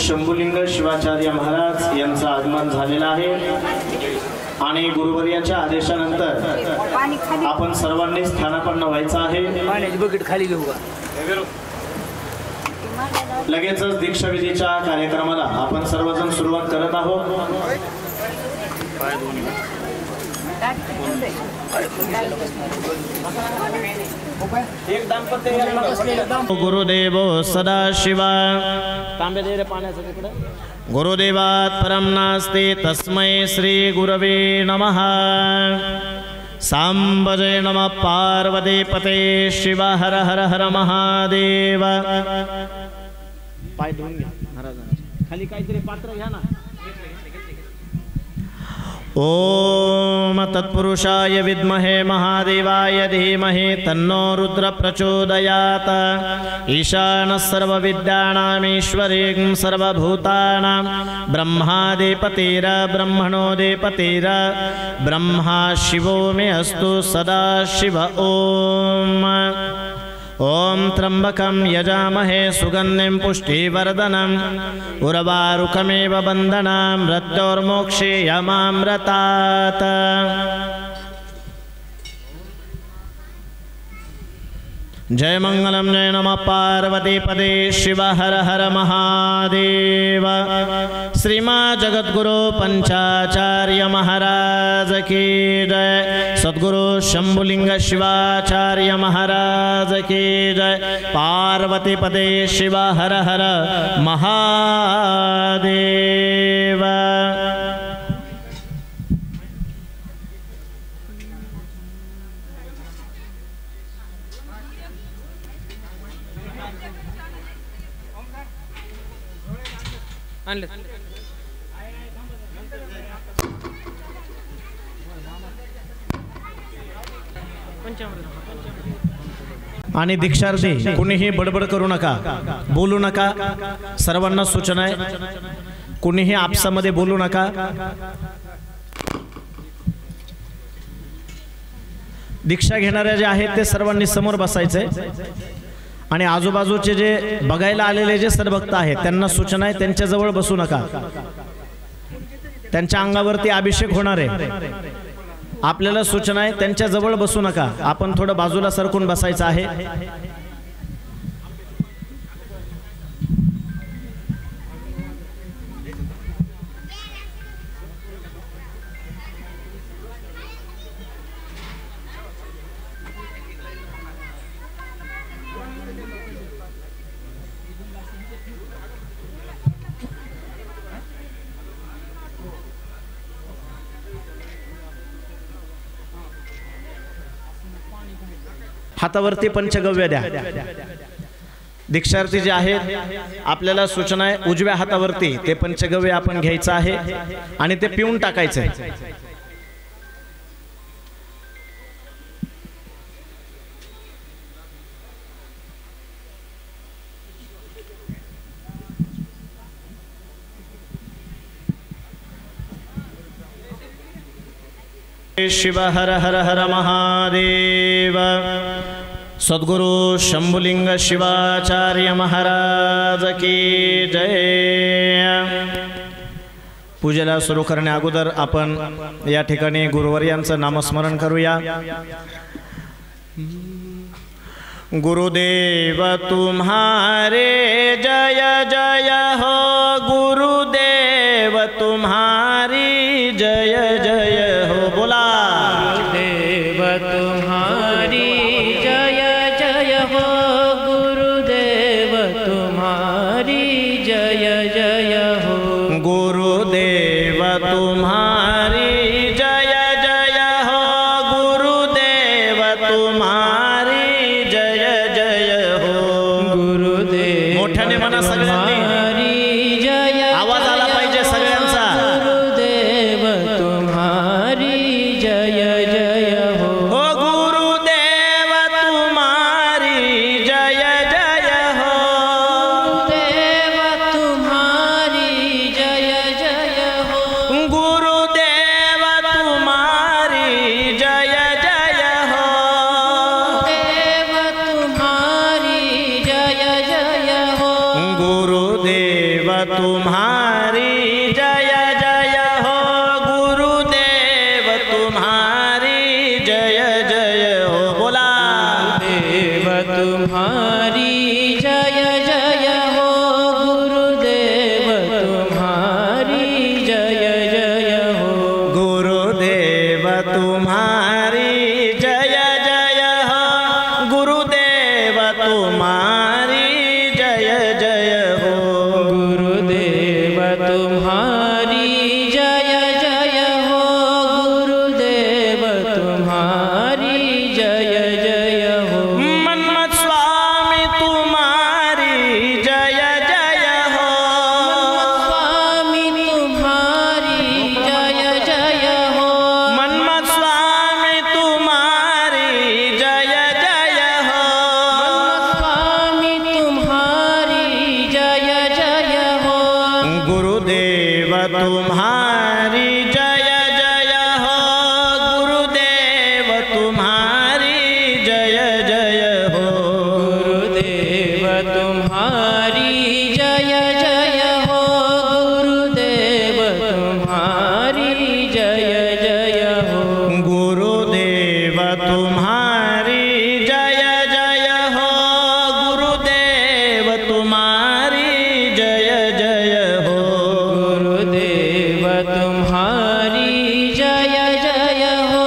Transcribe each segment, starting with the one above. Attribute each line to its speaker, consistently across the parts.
Speaker 1: शंभुलिंग शिवाचार्य महाराज यांचं आगमन झालेलं आहे आणि गुरुवर्याच्या आदेशानंतर आपण सर्वांनी स्थानापन्न व्हायचं आहे.
Speaker 2: पाण्याची बकेट खाली घेऊ का?
Speaker 1: लगेचच दीक्षाविधीच्या कार्यक्रमाला आपण सर्वजण सुरुवात करत आहोत.
Speaker 2: एक दाम्पत्य
Speaker 1: गुरुदेवो सदाशिवा
Speaker 2: तांबे दे रे पाण्याचं तिकडे.
Speaker 1: गुरुदेवात् परं नास्ति तस्मै श्री गुरवे नमः. सांबजय नमः पार्वतीपते शिव हर हर हर महादेव.
Speaker 2: पाय धुवून घ्या महाराजांचे. खाली काहीतरी पात्र घ्या ना.
Speaker 1: ओम तत्पुरुषाय विद्महे महादेवाय धीमहि तन्नो रुद्र प्रचोदयात्. ईशानः सर्वविद्यानामीश्वरें सर्वभूतानां ब्रह्मादिपतिर् ब्रह्मणोऽधिपतिर् ब्रह्मा शिवो मे अस्तु सदा शिव. ओम त्र्यंबकं यजामहे सुगन्धिं पुष्टिवर्धनम् उर्वारुकमेव बन्धनं मृत्योर्मोक्षेयमामृतात्. जय मंगलम जय नमः पार्वतीपदे शिव हर हर महादेव. श्रीमा जगद्गुरु पंचाचार्य महाराज की जय. सद्गुरु शंभुलिंग शिवाचार्य महाराज की जय. पार्वतीपदे शिव हर हर महादेव. आणि दीक्षार्थी कुणीही बडबड करू नका, बोलू नका. सर्वांना सूचना आहे, कुणीही आपसामध्ये बोलू नका. दीक्षा घेणारे जे आहेत ते सर्वांनी समोर बसायचे आणि आजूबाजूचे जे बघायला आलेले जे सद्भक्त आहेत त्यांना सूचना आहे, त्यांच्याजवळ बसू नका. त्यांच्या अंगावरती अभिषेक होणार आहे. आपल्याला सूचना आहे, त्यांच्याजवळ बसू नका. आपण थोडं बाजूला सरकून बसायचं आहे. हातावरती पंचगव्य द्या. दीक्षार्थी जे आहेत आपल्याला सूचना आहे, उजव्या हातावरती ते पंचगव्य आपण घ्यायचं आहे आणि ते पिऊन टाकायचं आहे. शिव हर हर हर महादेव. सद्गुरु शंभुलिंग शिवाचार्य महाराज की जय. पूजेला सुरू करण्या अगोदर आपण या ठिकाणी गुरुवर्यांचं नामस्मरण करूया. गुरुदेव तुम्हारे जय जय हो, गुरुदेव तुम्हारी जय जय हो. बोला
Speaker 2: गुरुदेव तुम्हारी जय जय हो, गुरुदेव तुम्हारी जय जय हो.
Speaker 1: गुरुदेव तुम्हारी जय जय हो, गुरुदेव तुम्हारी जय जय हो.
Speaker 2: गुरुदेव
Speaker 1: मोठ्याने म्हणा सगळ्यांनी,
Speaker 2: जय.
Speaker 1: आवाज आला पाहिजे सगळ्यांचा.
Speaker 2: गुरुदेव तुम्हारी
Speaker 1: तुम्हारी जय जय हो गुरुदेव तुम्हारी जय जय हो बोला
Speaker 2: देव तुम्हारी जय जय हो गुरुदेव तुम्हारी जय जय हो
Speaker 1: गुरुदेव तुम्हारी जय जय हो गुरुदेव तुम्हारी जय जय हो
Speaker 2: गुरुदेव तुम्हारी जय जय हो गुरुदेव तुम्हारी जय जय हो
Speaker 1: मन्मथ स्वामी तुम्हारी जय जय हो
Speaker 2: स्वामी तुम्हारी जय जय हो
Speaker 1: मन्मथ स्वामी तुम्हारी जय जय हो
Speaker 2: स्वामी तुम्हारी जय जय हो
Speaker 1: गुरुदेव तुम्हारी जय जय हो गुरुदेव तुम्हारी जय जय हो
Speaker 2: गुरुदेव तुम्हारी जय जय हो गुरुदेव तुम्हारी जय जय हो
Speaker 1: गुरुदेव तुम्हारी जय जय हो गुरुदेव तुम्हारी जय जय हो
Speaker 2: गुरुदेव तुम्हारी जय जय हो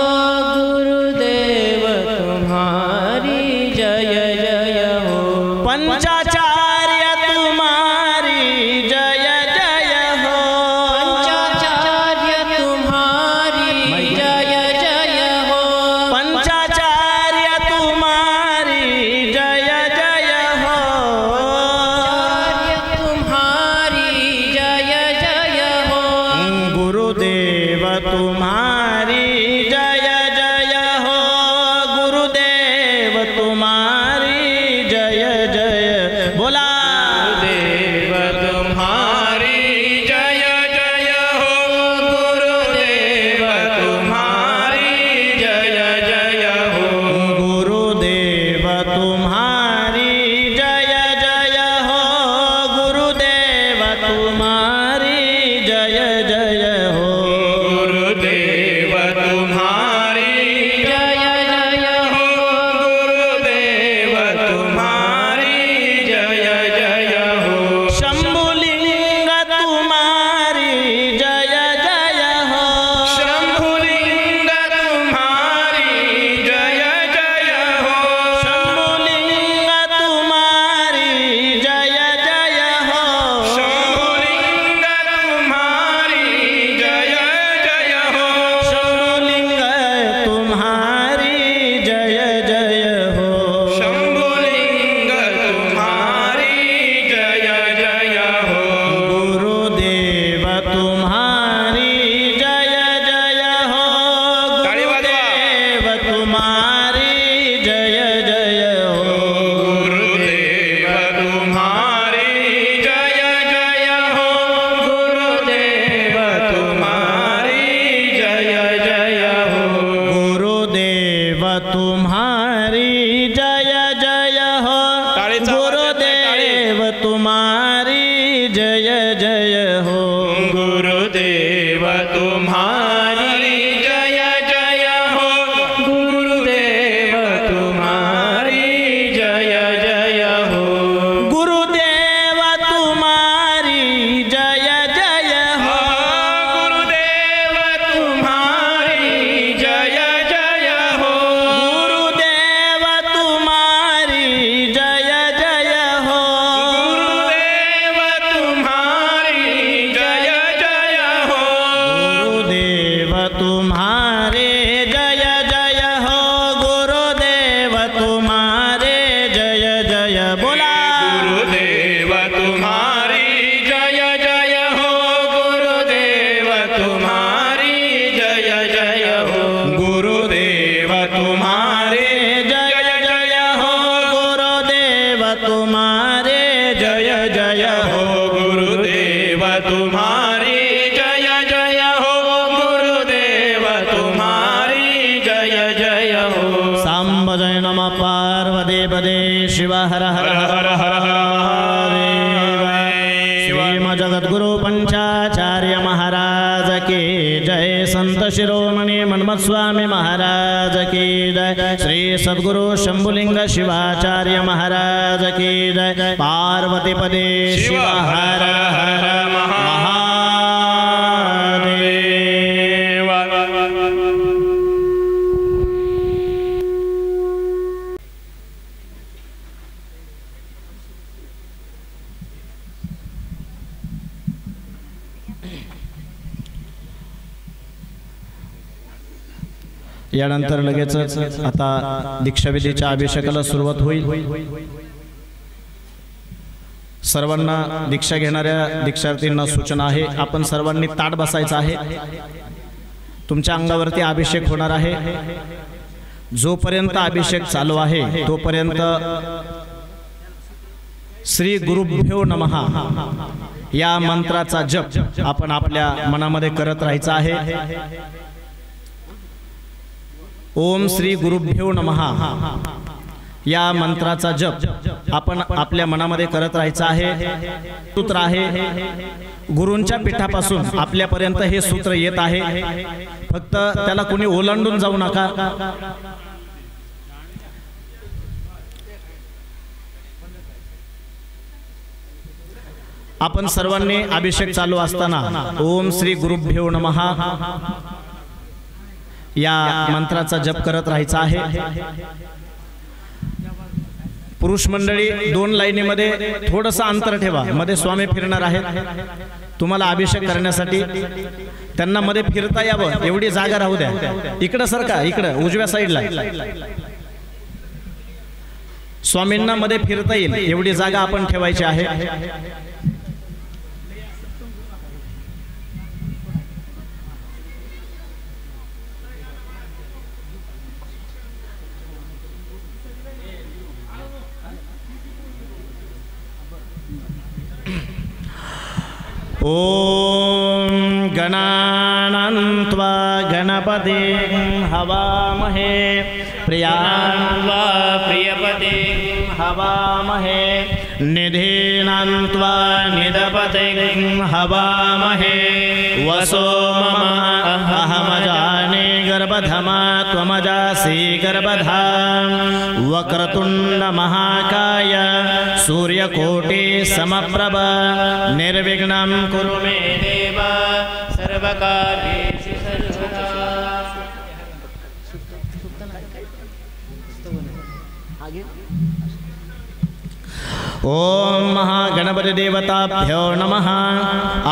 Speaker 2: गुरुदेव तुम्हारी जय जय हो
Speaker 1: पंचाचार्य तुम्हारी जय जय हो
Speaker 2: पंचाचार्य तुम्हारी जय जय हो
Speaker 1: पंचाचार्य तुम्हारी जय जय हो
Speaker 2: तुम्हारी जय जय हो
Speaker 1: गुरुदेव तुम्हारी जय जय हो गुरुदेव तुम्हारी जय जय बोला
Speaker 2: देव तुम्हारी जय जय हो गुरुदेव तुम्हारी जय जय हो
Speaker 1: गुरुदेव तुम्हारी जय जय हो गुरुदेव तुम्हारी जय जय हो
Speaker 2: गुरुदेव तुम्हारी जय जय हो गुरुदेव तुम्हारी जय जय हो
Speaker 1: शंभुलिंग तुम्हारी जय जय हो
Speaker 2: शंभुलिंग तुम्हारी जय जय हो
Speaker 1: शंभुलिंग तुम्हारी जय जय हो
Speaker 2: शंभुलिंग तुम्हारी जय जय हो
Speaker 1: शंभुलिंग तुम्हारी जय जय हो
Speaker 2: शंभुलिंग तुम्हारी जय जय हो
Speaker 1: गुरुदेव तुम्हारी जय जय हो गुरुदेव तुम्हारी जय जय हो
Speaker 2: गुरुदेव तुम्हारी जय जय हो गुरुदेव तुम्हारी जय जय हो
Speaker 1: गुरुदेव तुम्हारी जय जय हो गुरुदेव तुम्हारी जय जय हो
Speaker 2: गुरुदेव तुम्हारी जय जय हो गुरुदेव तुम्हारी जय जय हो
Speaker 1: गुरुदेव तुम्हारी जय जय हो
Speaker 2: गुरुदेव तुम्हारी जय जय हो
Speaker 1: गुरुदेव तुम्हारी जय जय हो
Speaker 2: गुरुदेव तुम्हारी जय जय हो
Speaker 1: गुरुदेव तुम्हारे जय जय हो गुरुदेव तुम्हारे जय जय बोला
Speaker 2: गुरुदेव तुम्हारी जय जय हो गुरुदेव तुम्हारी जय जय हो
Speaker 1: गुरुदेव तुम्हारे जय जय हो गुरुदेव तुम्हारे जय जय हो
Speaker 2: गुरुदेव तुम्हारी जय जय हो गुरुदेव तुम्हारी जय जय हो
Speaker 1: सांब जय नम पार्वती पदे शिव हर हर हर हर हर श्रीम जगद्गुरु पंचाचार्य महाराज की जय, संत शिरोमणी मन्मथ स्वामी महाराज की जय, श्री सद्गुरु शंभुलिंग शिवाचार्य महाराज की जय, पार्वती पदे शिव हर हर महादेव। यानंतर लगेचच आता दीक्षाविधीच्या अभिषेकाला सुरुवात होईल। सर्वांना दीक्षा घेणाऱ्या दीक्षार्थींना सूचना आहे, आपण सर्वांनी ताट बसायचं आहे। तुमच्या अंगावरती अभिषेक होणार आहे। जोपर्यंत अभिषेक चालू आहे तोपर्यंत श्री गुरुभ्यो नमः या मंत्राचा जप आपण आपल्या मनामध्ये करत राहायचं आहे। ओम श्री गुरुभ्यो नमः या मंत्राचा जप आपण आपल्या मनामध्ये करत राहायचं आहे। सूत्र आहे, गुरूंच्या पीठापासून आपल्यापर्यंत हे सूत्र येत आहे, फक्त त्याला कोणी ओलांडून जाऊ नका। आपण सर्वांनी अभिषेक चालू असताना ओम श्री गुरुभ्यो नमः या मंत्राचा जप करत राहायचा आहे। पुरुष मंडळी 2 लाईनीमध्ये थोडंसं अंतर ठेवा, मध्ये स्वामी फिरणार आहेत, तुम्हाला अभिषेक करण्यासाठी त्यांना मध्ये फिरता यावं एवढी जागा राहू द्या। इकडं सरका, इकडं उजव्या साईडला स्वामींना मध्ये फिरता येईल एवढी जागा आपण ठेवायची आहे। ओम गणानान्त्वा गणपतिं हवामहे प्रियान्वा प्रियपतिं हवामहे निधीनान्त्वा निधपतिं हवामहे वसो मम अहमजाने गर्भधमा त्वमजासि गर्भधाम वक्रतुंड महाकाय सूर्यकोटि समप्रभ निर्विघ्नं कुरु मे देव सर्वकार्येषु सर्वदा। ओम महागणपति देवताभ्यो नमः।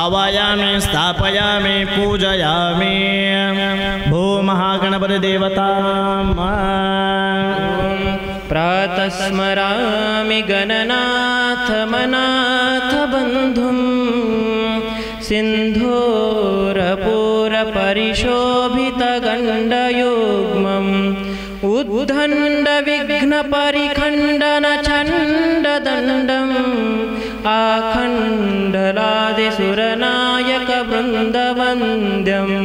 Speaker 1: आवायामि स्थापयामि पूजयामि भो महागणपति देवता।
Speaker 3: प्रातः स्मरामि गणनाथ मनाथ बन्धुं सिन्धूरपूरपरिशोभितगण्डयुग्मम् उद्दण्ड विघ्नपरिखण्डन चण्डदण्डम् आखण्डलादिसुरनायकवृन्दवन्द्यम्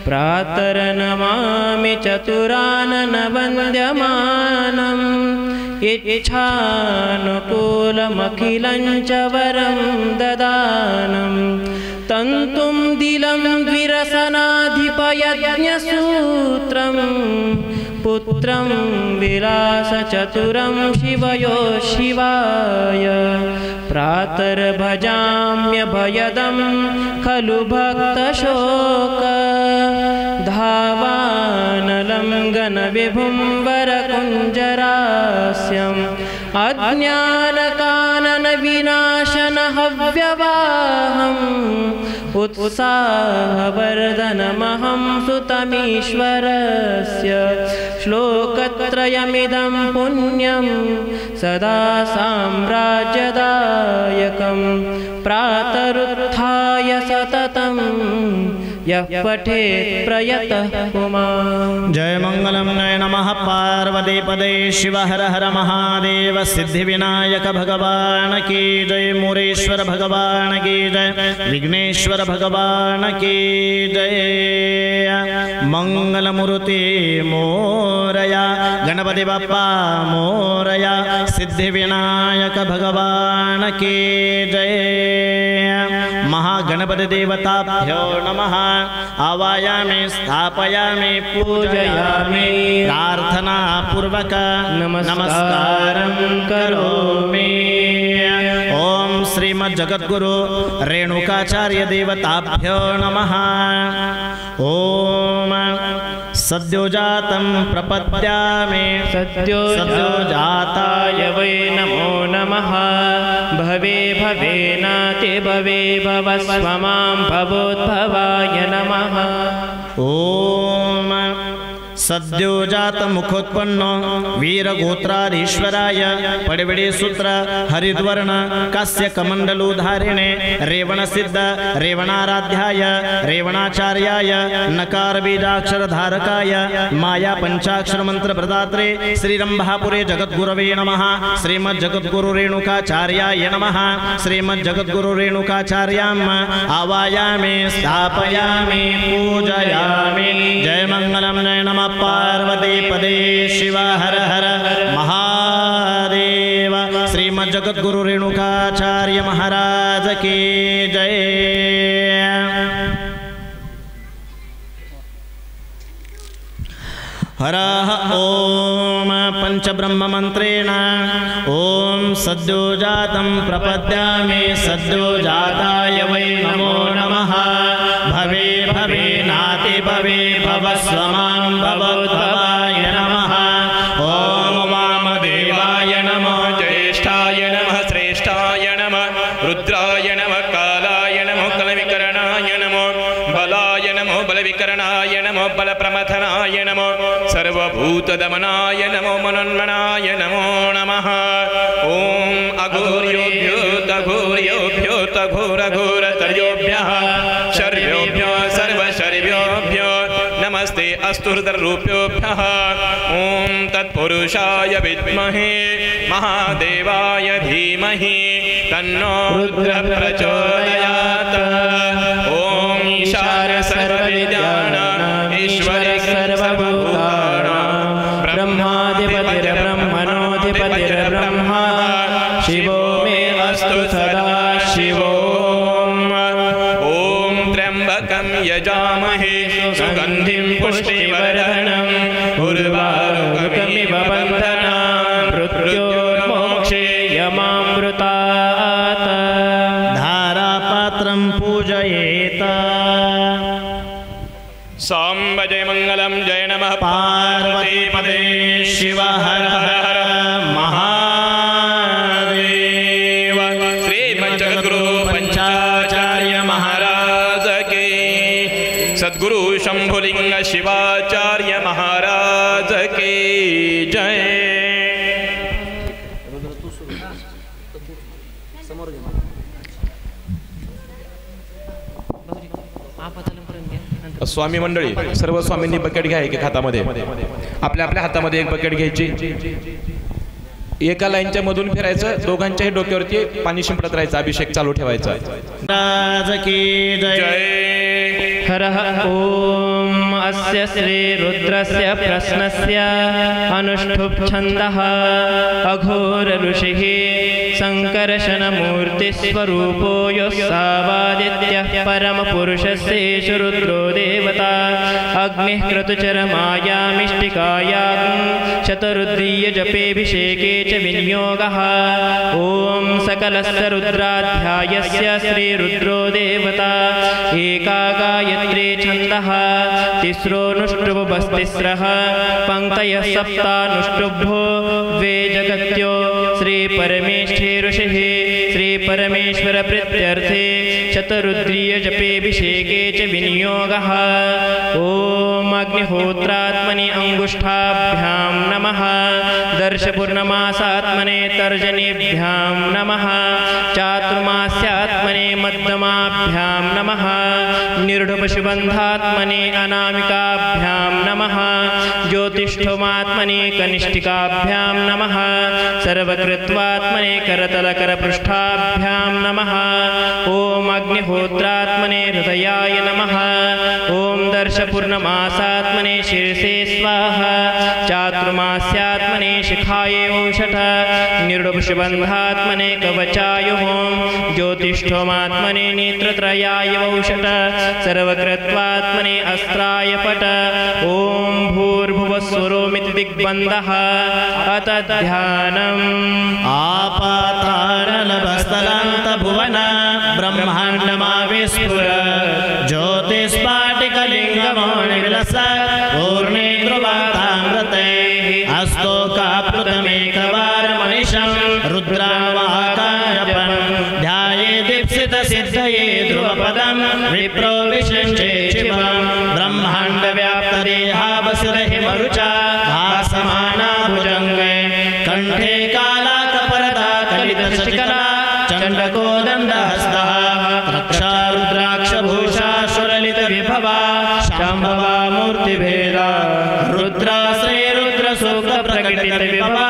Speaker 3: प्रातर्नमामि चतुराननवन्द्यमानम् इच्छानुकूलमखिलं च वरं ददानं तन्तुं दिलं द्विरसनाधिपयज्ञसूत्रं पुत्रं विलासचतुरं शिवयो शिवाय प्रातर्भजाम्यभयदं खलु भक्तशोक धावानलं गणविभुं वरकुञ्जरास्यम् अज्ञानकाननविनाशन हव्यवाहम् उत्साहवर्धनमहं सुतमीश्वरस्य श्लोकत्रयमिदं पुण्यं सदा साम्राज्यदायकं प्रातरुत्थाय सततं यः पठेत् प्रयतः पुमान्।
Speaker 1: जय मंगलम जय नमः पार्वती पदे शिव हर हर महादेव सिद्धिविनायक भगवान की जय मुरेश्वर भगवान की जय विघ्नेश्वर भगवान की जय मंगलमूर्ति मोरया गणपति बाप्पा मोरया सिद्धिविनायक भगवान की जय। गणपतिदेवताभ्यो नमः आवायामि स्थापयामि पूजयामि प्रार्थनापूर्वक नमस्कारं करोमि। ओम श्रीमज्जगद्गुरु रेणुकाचार्य देवताभ्यो नमः। ओम सद्योजातं प्रपद्यामि सद्योजाताय वै नमो नमः। भवे भवेनाति भवे भवस्व मां भवोद्भवाय नमः। ओम सद्योजात मुखोत्पन्न वीरगोत्राधीश्वराय पड़विड़े सूत्र हरिद्वर्ण कास्य कमंडलुधारिणे रेवण सिद्ध रेवणाराध्याय रेवणाचार्याय नकार बीजाक्षर धारकाय माया पंचाक्षर मंत्र प्रदात्रे श्रीरंभापुरे जगद्गुरवे नमः। श्रीमज्जगद्गुरु रेणुकाचार्याय नमः। श्रीमज्जगद्गुरु रेणुकाचार्याम् आवायामि स्थापयामि पूजयामि। जय मंगलम जय नमः पार्वती पदे शिव हर हर महादेव। श्रीमज्जगद्गुरु रेणुकाचार्य महाराज की जय। हरः ओम पंचब्रह्म मंत्रेण ओम सद्योजातं प्रपद्यामि सद्योजाताय वै नमो नमः। भवे भवेनाति भवे भवस्व मां भवोद्भवाय नमः। ओम वामदेवाय नमः। ज्येष्ठाय नमः श्रेष्ठाय नमः रुद्राय नमः कालाय नमः कलविकरणाय नमः बलाय नमः बलविकरणाय नमः बलप्रमथनाय नमः सर्वभूतदमनाय नमो मनोन्मनाय नमो नमः। ओम अघोर्योभ्यो तघोर्योभ्यो तघोरघोरतर्योभ्यः शर्योभ्यो सर्वशर्योभ्यो नमस्ते अस्तुर्दरूप्योभ्यः। ओम तत्पुरुषाय विद्महे महादेवाय धीमहि तन्नो रुद्रः प्रचोदयात्। ओम ईशान सर्वविद्यानां ईश्वर सर्वभूतानां ब्रह्माधिपतिर्ब्रह्मणोऽधिपतिर्ब्रह्मा शिवो मे अस्तु सदा शिवो। ओम त्र्यंबकं यजामहे सुगंधिं पुष्टिवर्धनम् उर्वारुकमिव बन्धनान् मृत्योर्मोक्षे यमामृतात्। धारापात्रं पूजयेत। साम्ब जय मंगलम जय नमः पार्वती पदे शिव हर हर महादेव। श्रीमज्जगद्गुरु पंचाचार्य महाराज के सद्गुरु शंभुलिंग शिवाचार्य महाराज के जय।
Speaker 4: स्वामी मंडळी सर्व स्वामींनी बकेट घ्या एक हातामध्ये आपल्या आपल्या हातामध्ये एक बकेट घ्यायची एका लाईनच्या मधून फिरायचं दोघांच्याही डोक्यावरती पाणी शिंपडत राहायचं अभिषेक चालू ठेवायचा।
Speaker 1: राज की जय।
Speaker 3: हरः ओम अस्य श्री रुद्रस्य प्रश्नस्य अनुष्ठुप् छन्दः अघोर ऋषिः संकर्षणमूर्तिस्वरूपो योऽसावादित्यः परमपुरुषस्येषु रुद्रो देवता अग्निः क्रतुचरमायामिष्टिकायां शतरुद्रीयजपेऽभिषेके च विनियोगः। ओम सकलस्य रुद्राध्यायस्य श्रीरुद्रो देवता एका गायत्री छन्दः तिस्रोऽनुष्टुप् पंक्तयः सप्तानुष्टुभ्यो द्वे जगत्यो श्रीपरमेष्ठी ऋषिः श्रीपरमेश्वर प्रीत्यर्थे शतरुद्रीयजपेऽभिषेके च विनियोगः। ओम अग्निहोत्रात्मने अंगुष्ठाभ्यां नमः। दर्शपूर्णमासात्मने तर्जनीभ्यां नमः। चातुर्मास्यात्मने मध्यमाभ्यां नमः। निर्ढुपशुबन्धात्मने अनामिकाभ्यां नमः ज्योतिष्ठोमात्मने कनिष्ठिकाभ्यां नमः सर्वकृत्वात्मने करतलकरपृष्ठाभ्यां नमः ॐ अग्निहोत्रात्मने हृदयाय नमः ॐ दर्शपूर्णमासात्मने शिरसे स्वाहा चातुर्मास्यात्मने शिखाय ओषठ निर्डुपशुबन्धात्मने कवचाय ॐ ज्योतिष्ठोमात्मने नेत्रत्रयाय ओषठ सर्वकृत्वात्मने अस्त्राय पट ॐ भूर्भुवस्वरोमिति दिग्बन्धः अत ध्यानम्
Speaker 1: आपातारनभस्तलान्तभुवन ब्रह्माण्डमाविस्फुर ज्योतिस्फाटिकलिङ्गमौलिविलस पूर्णे ध्रुवातामृते अस्तोकाप्लुतमेकवारमनिशं रुद्रावाकारपं ध्याये दीप्सितसिद्धये ध्रुवपदं विप्रो विशिष्टे शिवं ब्रह्माण्डव्याप्तदेहावसुरहिमरुचा भासमाना भुजङ्गे कण्ठे कालाकपरदा कलितशशिकला चण्डकोदण्डहस्तः रक्षा रुद्राक्षभूषा सुललितविभवा शाम्भवा मूर्तिभेदा रुद्राश्रये रुद्रसूक्तप्रकटितविभवा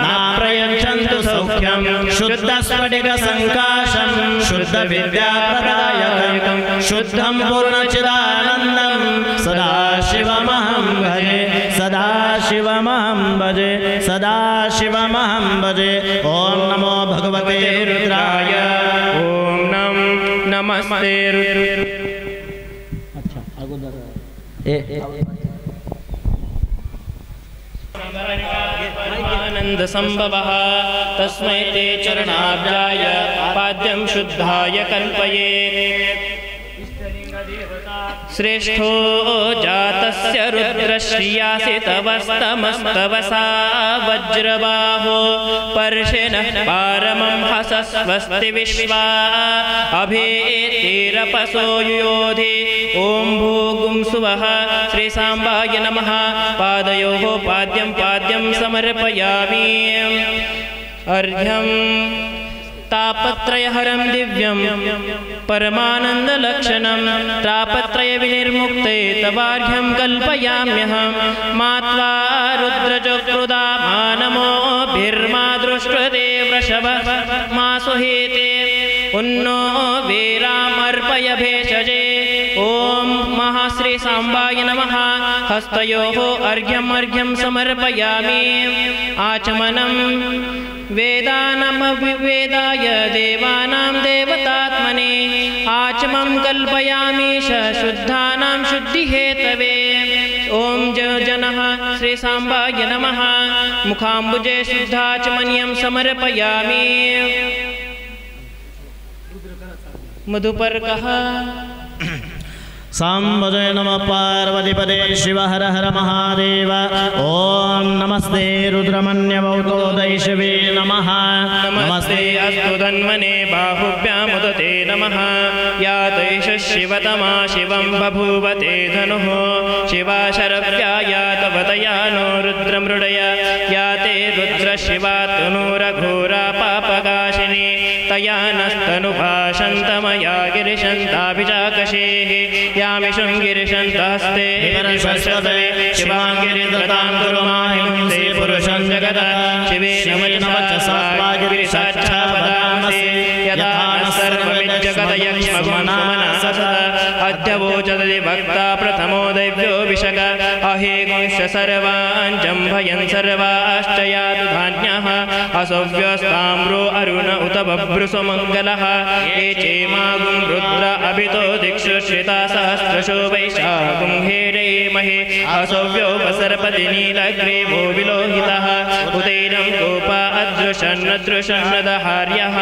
Speaker 1: नाप्रयच्छन्तु सौख्यं शुद्धस्फटिकसङ्काशं शुद्धविद्याप्रदायकं शुद्धं पूर्णचिदानन्दं सदाशिवमहं भजे सदाशिवमहं भजे सदाशिवमहं भजे ॐ नमो भगवते रुद्राय
Speaker 3: ॐ नमस्ते आनंद संभवः तस्मै ते चरणाब्जाय पाद्यं शुद्धाय कल्पयेत् श्रेष्ठो जातस्य रुद्रश्रियासितवस्तमस्तवसा वज्रबाहो पर्षिणः पारमं हसस्वस्ति विश्वा अभेतिरपसो युयोधि ॐ भूगुं सुवः श्रीसाम्बाय नमः पादयोः पाद्यं समर्पयामि अर्घ्यं तापत्रयहरं दिव्यं परमानन्दलक्षणं तापत्रयविनिर्मुक्ते तवार्घ्यं कल्पयाम्यहं मात्वा रुद्रचक्रुदामानमोभिर्मा दृष्टते वृषभः मा सुहेते उन्नो वीरामर्पय भेषजे ॐ महाश्री सांबाय नमः हस्तयोः अर्घ्यं समर्पयामि आचमनं वेदानामविवेदाय देवानां देवतात्मने आचमं कल्पयामि शुद्धानां शुद्धिहेतवे ॐ जनः श्री सांबाय नमः मुखाम्बुजे शुद्धाचमनीयं समर्पयामि मधुपर्कः
Speaker 1: सांबजय नमः पार्वतीपदे शिव हर हर महादेव ओम नमस्ते रुद्रमन्यवौतोदय शिवे नमः
Speaker 3: नमस्ते अस्तु धन्वने बाहुभ्यामुदते नमः या तैष शिवतमा शिवं बभूवते धनुः शिवा शरव्या या तवतया नो रुद्रमृडय या ते रुद्रशिवा तनूरघोरा पापकाशिनी तया नस्तनुभाषन्तमया गिरिशन्ताभिजाकशेः यामि शृङ्गिरिशन्तहस्ते शिवाङ्गिरिदतां गुरुमाहिंसे पुरुषं जगद शिवे नमच्चसाक्षावदामसे यदा न सर्वमिज्जगदयक्ष्मगुणमनसः अद्य वोचदि भक्ता प्रथमो दैव्यो विशक अहेगुंश सर्वान् जम्भयन् सर्वाश्च यातु धान्यः असव्यस्ताम्रो अरुण उत बभ्रुसु मङ्गलः ये चेमागुं रुद्र अभितो दिक्षु श्रिता सहस्रशो वैशाखुं हेरेमहे असव्यो वसर्पति नीलग्रीवो विलोहितः उदैनं गोपा अदृशन्नदृशन्नदहार्यः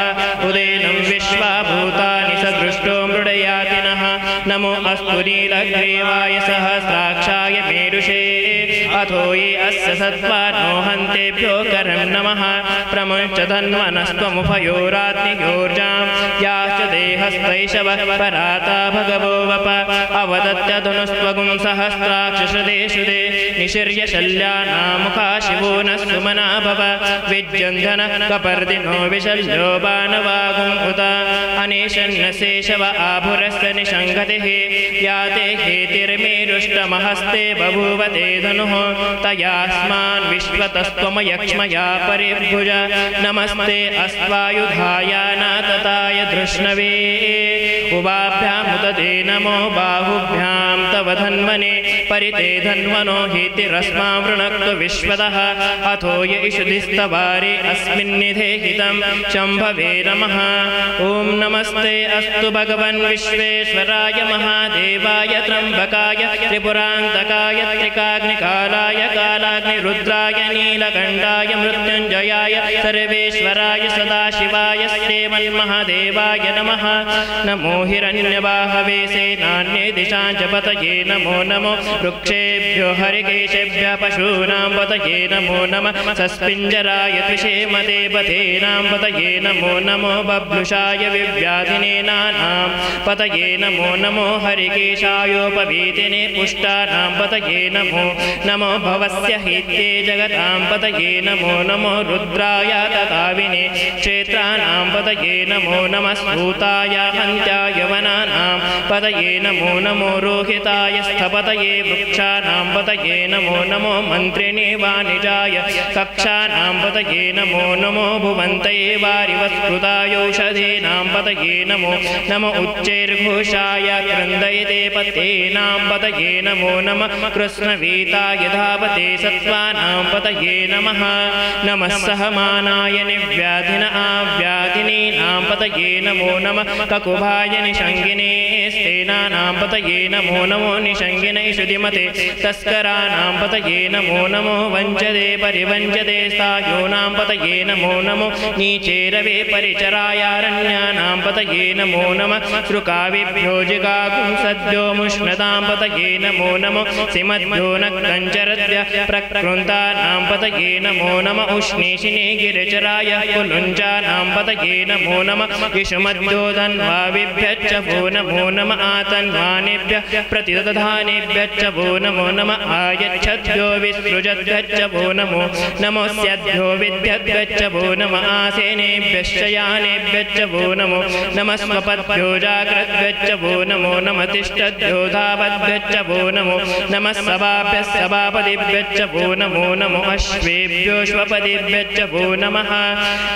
Speaker 3: उदैनं विश्वाभूतानि सदृष्टो मृडयातिनः नमो अस्तु नीलग्रीवाय सहस्राक्षाय मेरुषे अथो ये अस्य सत्त्वानो हन्तेभ्यो करं नमः प्रमुञ्च धन्वनस्त्वमुभयोरात्मिकोर्जां याश्च देहस्तैषवः पराता भगवो वप आवदत्यधनुस्त्वगुं सहस्राक्षशदेशुदे निशिर्य शल्यानामुखा शिवो न सुमना भव विज्यन्धन कपर्दिनो विशल्यो बाणवागुं उत अनेशन्न शेषव आभुरस्य निषङ्गतिः याते हेतिर्मेरुष्टमहस्ते बभूवते धनुः तयास्मान् विश्वतस्त्वमयक्ष्मया परिभुज नमस्ते अस्त्वायुधायानातताय धृष्णवे उभाभ्यामुदते नमो बाहुभ्यां तव धन्वने परिते धन्वनो हेतिरस्मा वृणक्तु विश्वतः अथो य इषुधिस्तवारे अस्मिन्निधे हितं शम्भवे नमः ॐ नमस्ते अस्तु भगवन् विश्वेश्वराय महादेवाय त्र्यम्बकाय त्रिपुरान्तकाय त्रिकाग्निकालाय कालाग्निरुद्राय नीलकण्ठाय मृत्युञ्जयाय सर्वेश्वराय सदाशिवाय श्रीमन्महादेवाय नमः नमो हिरण्यवाहवे सेनान्ये दिशां च पतये नमो नमो वृक्षेभ्यो हरिकेशेभ्यः पशूनां पतये नमो नमः सस्पिञ्जराय त्विषेमते पथेनां पतये नमो नमो बभ्लुषाय विव्याधिनेनानां पतये नमो नमो हरिकेशायोपवीतिने पुष्टानां पतये नमो नमो भवस्य हित्ये जगतां पतये नमो नमो रुद्राय तताविने क्षेत्राणां पतये नमो नमः स्फूताय हन्त्याय वनानां पतये नमो नमो रोहिताय स्थपतये वृक्षाणां पतये नमो नमो मन्त्रिणे वाणिजाय कक्षानां पतये नमो नमो भुवन्तये वारिवस्कृतायौषधीनां पतये नमो नमो उच्चैर्घोषाय क्रन्दयते पतेनां पतये नमो नमः कृष्णवीताय धावते सत्त्वानां पतये नमः नमः सहमानाय निव्याधिन आव्याधिनीनां पतये नमो नमः ककुभाय निषङ्गिने स्तेनानां पतये नमो नमो निषङ्गिने शुधिमते तस्कराणां पतये नमो नमो वञ्चदे परिवञ्चदे स्थायोनां पतये नमो नमो नीचेरवे परिचरायारण्यानां पतये नमो नमः श्रुकाविभ्यो जिगाकुं सद्यो मुष्णतां पतये नमो नमो सिमद्भ्यो न कञ्चरद्य प्रकृन्तानां पतये नमो नमः उष्णीषिणे गिरिचराय कुलुञ्चानां पतये नमो नमः इषुमद्यो धन्वाविभ्यश्च वो नमो नमः आतन्वानेभ्यः प्रतिदधानेभ्यश्च वो नमो नमः आयच्छद्भ्यो विसृजद्भ्यश्च वो नमो नमोऽस्यद्भ्यो विद्यद्भ्यश्च वो नमः आसेनेभ्यश्च यानेभ्यश्च वो नमो नमः स्वपद्भ्यो जाग्रद्भ्यश्च वो नमो नमः तिष्ठद्भ्यो धावद्भ्यश्च वो नमो नमः सभाभ्यः सभापतिभ्यश्च वो नमो नमो अश्वेभ्यो श्वपतिभ्यश्च वो नमः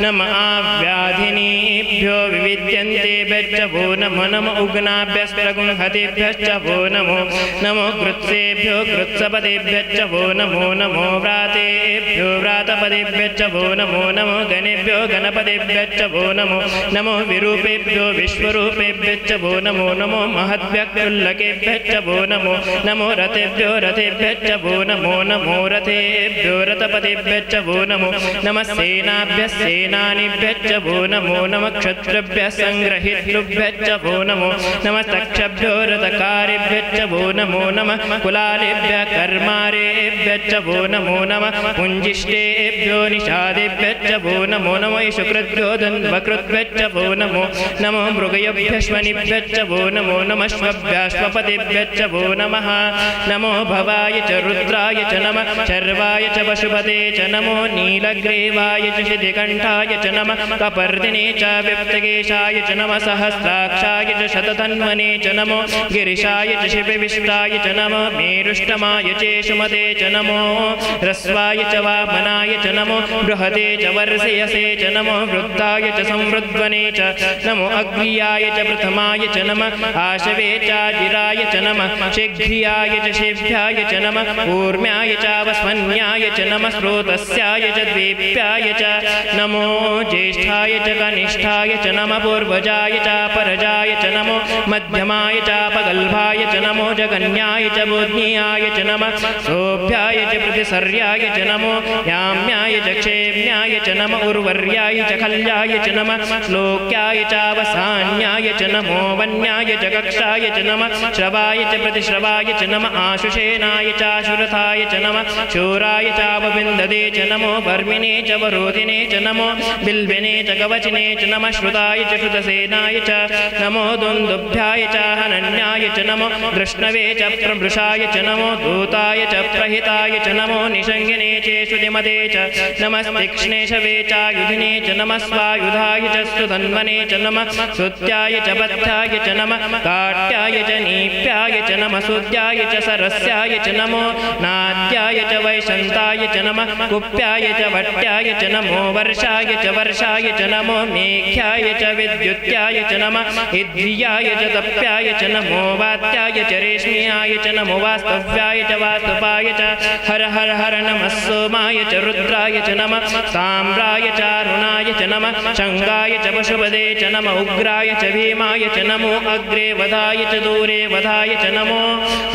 Speaker 3: नमः व्याधिनीभ्यो विविद्यन्तेभ्यश्च वो नमो नमः उग्नाभ्यस्त्रगुंहतेभ्यश्च वो नमो नमो कृत्सेभ्यो कृत्सपतेभ्यश्च वो नमो नमो व्रातेभ्यो व्रातपदेभ्यश्च वो नमो नमो गणेभ्यो गणपतेभ्यश्च वो नमो नमो विरूपेभ्यो विश्वरूपेभ्यश्च वो नमो नमो महद्भ्यक्तुल्लकेभ्यश्च वो नमो नमो रथेभ्यो रथेभ्यश्च वो नमो नमो रथेभ्यो रथपतेभ्यश्च वो नमो नमः सेनाभ्यः सेनानिभ्यश्च वो नमो नमः क्षत्रिभ्यः सङ्ग्रहितृभ्यश्च वो नमो नमः तक्षभ्यो रथकारेभ्यश्च वो नमो नमः कुलालेभ्यः कर्मारेभ्यश्च वो नमो नमः पुञ्जिष्टेभ्यो निषादेभ्यश्च वो नमो नमो शुक्रभ्यो धन्वकृद्भ्यश्च वो नमो नमो मृगयभ्यश्वनिभ्यश्च वो नमो नमः श्वभ्याश्वपतिभ्यश्च वो नमः नमो भवाय च रुद्राय च नमः शर्वाय च पशुपते च नमो नीलग्रीवाय च शितिकण्ठाय च नमः कपर्दिने च व्यक्तकेशाय च नमः सहस्राक्षाय च शतधन्वने च नमो गिरिशाय च शिवविष्टाय च नमो मेरुष्टमाय चेषुमते च नमो ह्रस्वाय च वामनाय च नमो बृहते च वर्षयसे च नमो वृद्धाय च संवृद्वने च नमो अग्र्याय च प्रथमाय च नमः आशवे चाजिराय च नमः शीघ्रियाय च शिभ्याय च नमः ऊर्म्याय चावस्मन्याय च नमः स्रोतस्याय च द्वीप्याय च नमो ज्येष्ठाय च कनिष्ठाय च नमः पूर्वजाय चापरजाय च नमो मध्यमाय चापगल्भाय च नमो जगन्याय च बोध्याय च नमः सोभ्याय च प्रतिसर्याय च नमो याम्याय च क्षेम्याय च नमः उर्वर्याय च खल्याय च नमः श्लोक्याय चावसान्याय च नमो वन्याय च कक्षाय च नमः श्रवाय च प्रतिश्रवाय च नमः आशुषेनाय चाशुरथाय च नमः शूराय चावविन्ददे च नमो वर्मिने च वरोधिने च नमो बिल्विने च कवचिने च नमः श्रुताय च श्रुतसेनाय च नमो दुन्दुभ्याय च हनन्याय च नमो दृष्णवे च प्रभृशाय च नमो दूताय च प्रहिताय च नमो निषङ्गिने चेषुतिमते च नमस्तीक्ष्णेशवे चायुधिने च नमः स्वायुधाय च सुधन्वने च नमः सुत्याय च बद्धाय च नमः काट्याय च नीप्याय च नमः सुद्याय च सरस्याय च नमो नाद्याय च वैशन्ताय च नमः कुप्याय च वट्याय च नमो वर्षाय च नमो मेघ्याय च विद्युत्याय च नमः इद्रियाय च तप्याय च नमो वात्याय च रेश्म्याय च नमो वास्तव्याय च वास्तुपाय च हर हर हर नमः सोमाय च रुद्राय च नमः साम्राय च अरुणाय च नमः शङ्गाय च पशुपदे च नमः उग्राय च भीमाय च नमो अग्रे वधाय च दूरे वधाय च नमो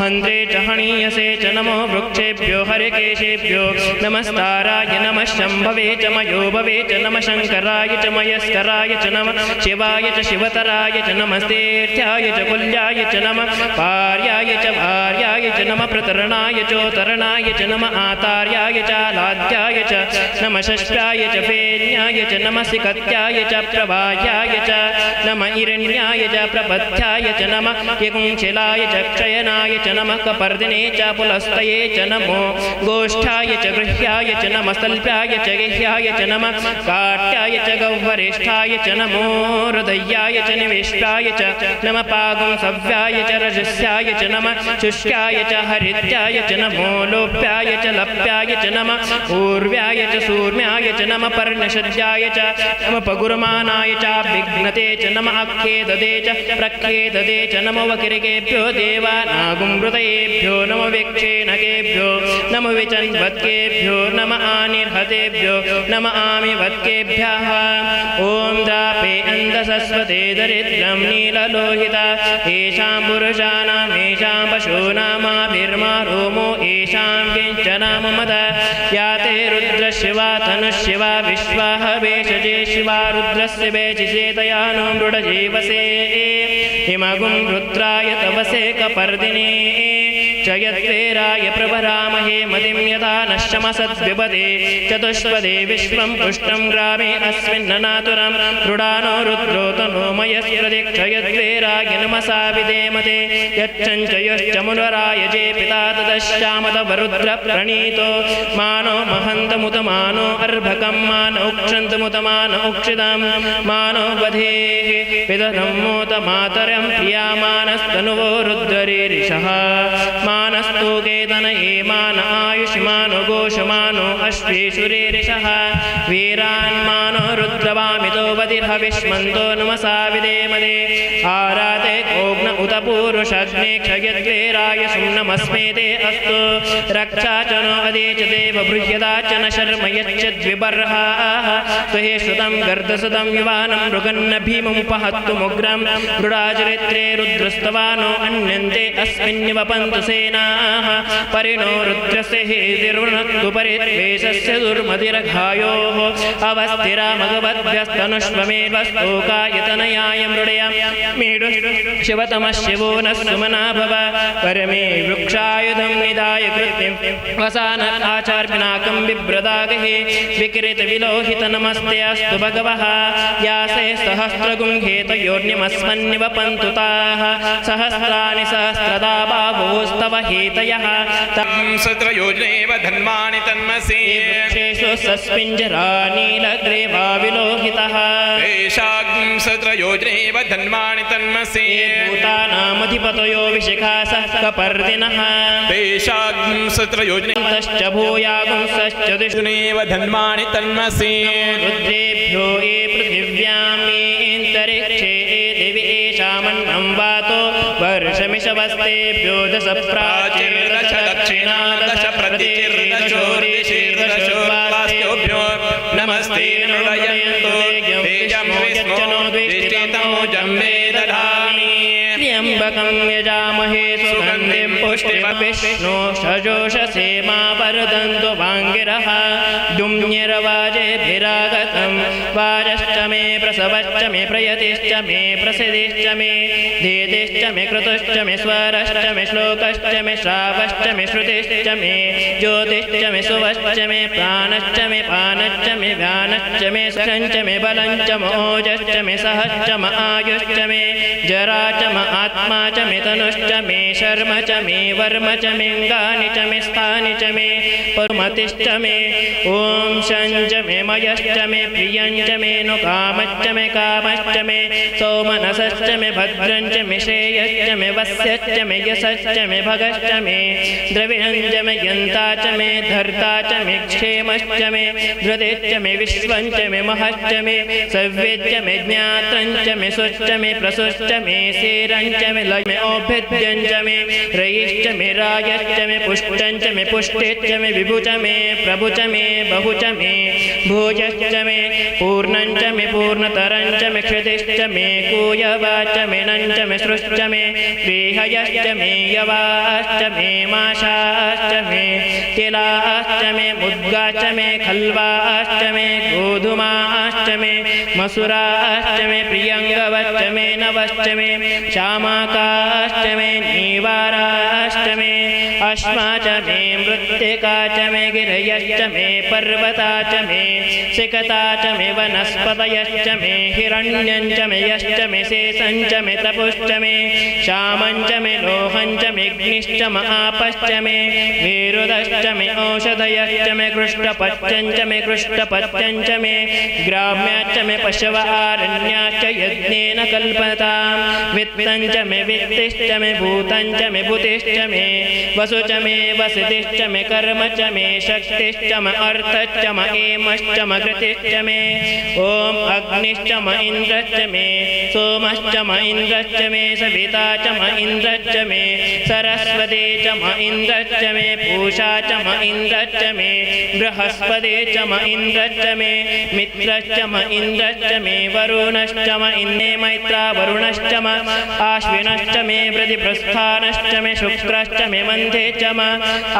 Speaker 3: हन्त्रे च हणीयसे च नमो वृक्षेभ्यो हरिकेशेभ्यो नमस्ताराय नमः शम्भवे च मयोभवे च नमः शङ्कराय च मयस्कराय च नमः शिवाय च शिवतराय च नमस्तेर्थ्याय च कुल्याय च नमः पार्याय च भार्याय च नमः प्रतरणाय चोतरणाय च नमः आतार्याय च आलाद्याय च नमः षष्ठाय च फेन्याय च नमः सिकत्याय च प्रवाह्याय च नमः हिरण्याय च प्रपथ्याय च नमः यकुंशिलाय च क्षयनाय च नमः कपर्दिने च पुलस्तये च नमो गोष्ठाय च गृह्याय च नमः सल्प्याय च गेह्याय च नमः काट्याय च गह्वरेष्ठाय च नमो हृदयाय च निवेष्टाय च नमः पागुंसव्याय च रजस्याय च नमः शुष्काय च हरित्याय च नमो लोप्याय च लप्याय च नमः पूर्व्याय च सूर्म्याय च नमः पर्णशद्याय च नमः पगुरमानाय च विघ्नते च नमः अख्येददे च प्रख्येददे च नमो वकिरकेभ्यो देवानागुंहृतयेभ्यो नमो विक्षेणकेभ्यो नमो विचन्वत्केभ्यो नमः आनिर्हतेभ्यो नमः आमिवत्केभ्यः ॐ द्रापे अन्धसस्वते दरिद्रं नीललोहिता येषां पुरुषाणां येषां पशूनामाभिर्मा रोमो येषां किञ्चनाम मद या ते रुद्रशिवा तनुशिवा विश्वाह वेशजे शिवा रुद्रस्य वेचिसेतया नो मृडजीवसे हिमगुं रुद्राय तवसे कपर्दिने च यद्वेराय प्रभरामहे मतिं यथा नश्यमसद्विपदे चतुष्पदे विश्वं पुष्टं ग्रामे अस्मिन्ननातुरं रुडानो रुद्रो तनोमयस्प्रदीक्षयद्वेराय नमसा विदेमते यच्चञ्चयश्च मुनराय जे पिता तदश्चामतवरुद्रप्रणीतो मानो महन्तमुतमानो अर्भकं मान उक्षन्तमुतमान उक्षितं मानो वधेः पितरं मोत मातरं प्रियामानस्तनुवो रुद्ररीरिषः मानस्तु केतनये मान आयुष्मानो घोषमानो अश्वेषुरीरिषः वीरान्मानो रुद्रवामितो वधिर्हविष्मन्तो नमसा विदेमदे आराते कोग्न उत पूरुषग्ने क्षयद्वेराय सुम्नमस्मेते अस्तु रक्षा च नो अदे च देव बृह्यदा च न शर्म यच्चद्विबर्हाः स्वहे श्रुतं गर्दसुतं युवानं मृगन्न भीमुपहत्तुमुग्रं मृडाचरित्रे रुद्रस्तवानो अन्यन्ते अस्मिन्निव पन्तु सेनाः परिणो रुद्रस्य हेतिर्वृणत्तु परिद्वेषस्य दुर्मतिरघायोः अवस्थिरामगवद्भ्यस्तनुष्वमेवस्तोकायतनयाय मृडय मेडु शिवतमः शिवो नः सुमना भव परमे वृक्षायुधं निधाय कृत्यं वसान आचार्पिनाकं बिभ्रदागहे विकृतविलोहित नमस्ते अस्तु भगवः यासे सहस्रगुंहेतयोर्निमस्मन्निव पन्तु ताः सहस्राणि सहस्रदा बाहोस्तव हेतयः तं
Speaker 4: सत्रयोजनेव धन्वानि तन्मसि
Speaker 3: वृक्षेषु सस्मिञ्जरा नीलग्रीवा विलोहितः
Speaker 4: तेषाग्ं सत्रयोजनेव धन्वानि तन्मसि
Speaker 3: भूतानामधिपतयो विशिखासः कपर्दिनः
Speaker 4: तेषाग्ं सत्रयोजनेव
Speaker 3: भूयागुंसश्च
Speaker 4: दिशुनेव धन्वानि तन्मसि
Speaker 3: रुद्रेभ्यो ये पृथिव्यां येऽन्तरिक्षे ये दिवि येषामन्नं वातो वर्षमिषवस्तेभ्यो दश प्राचीर्दश दक्षिणा दश प्रतिचिर्दशोरिशिर्दशोर्वास्तेभ्यो नमस्ते नृडयन्तु तेजमो द्विष्टितमो जम्बे दधामि त्र्यम्बकं यजामहे सुगन्धिं पुष्टिमविष्णो सजोषसे मा वरदन्तु वाङ्गिरः दुम्निर्वाजेभिरागतं वाजश्च मे प्रसवश्च मे प्रयतिश्च मे प्रसिद्धिश्च मे धीतिश्च मे कृतश्च मे स्वरश्च मे श्लोकश्च मे श्रावश्च मे श्रुतिश्च मे ज्योतिश्च मे सुवश्च मे प्राणश्च मे पानश्च मे व्यानश्च मे सखञ्च मे बलञ्च मोजश्च मे सहश्च म आयुश्च मे जरा च म आत्मा च मे तनुश्च मे शर्म च मे वर्म च मे अङ्गानि च मे स्थानि च मे परमतिश्च मे ॐ शं च मे मयश्च मे प्रियं च मे नु कामश्च मे कामश्च मे सौमनसश्च मे भद्रं च मे श्रेयश्च मे वस्यश्च मे यशश्च मे भगश्च मे द्रविणं च मे यन्ता च मे धर्ता च मे क्षेमश्च मे धृतेश्च मे विश्वं च मे महश्च मे सव्यश्च मे ज्ञातं च मे सुश्च मे प्रसुश्च मे सेरं च मे लय मे औभिद्यं च मे रयिश्च मे रायश्च मे पुष्टं च मे पुष्टिश्च मे विभु च मे प्रभु च मे बहु च मे भोजश्च मे पूर्णं च मे पूर्णतरं च मे क्षितिश्च मे कूयवाच मे नं च मे सृश्च मे प्रेहयश्च मे यवाश्च मे माशाश्च मे तिलाश्च मे मुद्गाश्च मे खल्वाश्च मे गोधूमाश्च मे मसुराश्च मे प्रियङ्गवश्च मे नवश्च मे श्यामाकाश्च मे नीवाराश्च मे अश्मा च मे मृत्तिका च मे गिरयश्च मे पर्वता च मे सिकता च मे वनस्पतयश्च मे हिरण्यं च मे यश्च मे शेषं च मे तपुश्च मे श्यामं च मे लोहं च मे अग्निश्च मे आपश्च मे विरुदश्च मे औषधयश्च मे कृष्णपत्यं च मे कृष्णपत्यं च मे ग्राम्याश्च मे पशव आरण्याश्च यज्ञेन कल्पतां वित्तं च मे वित्तिश्च मे भूतं च मे भूतिश्च मे वसु च मे वसतिश्च मे कर्म च मे शक्तिश्च मे अर्थश्च मे एमश्च मे कृतिश्च मे ॐ अग्निश्च मे इन्द्रश्च मे सोमश्च मे इन्द्रश्च मे सविता च मे इन्द्रश्च मे सरस्वती च मे इन्द्रश्च मे पूषा च मे इन्द्रश्च मे बृहस्पति च मे इन्द्रश्च मे मित्रश्च मे इन्द्रश्च मे वरुणश्च मे इन्द्रे मैत्रा वरुणश्च मे आश्विनश्च मे प्रतिप्रस्थानश्च मे शुक्रश्च मे मन्थे च मे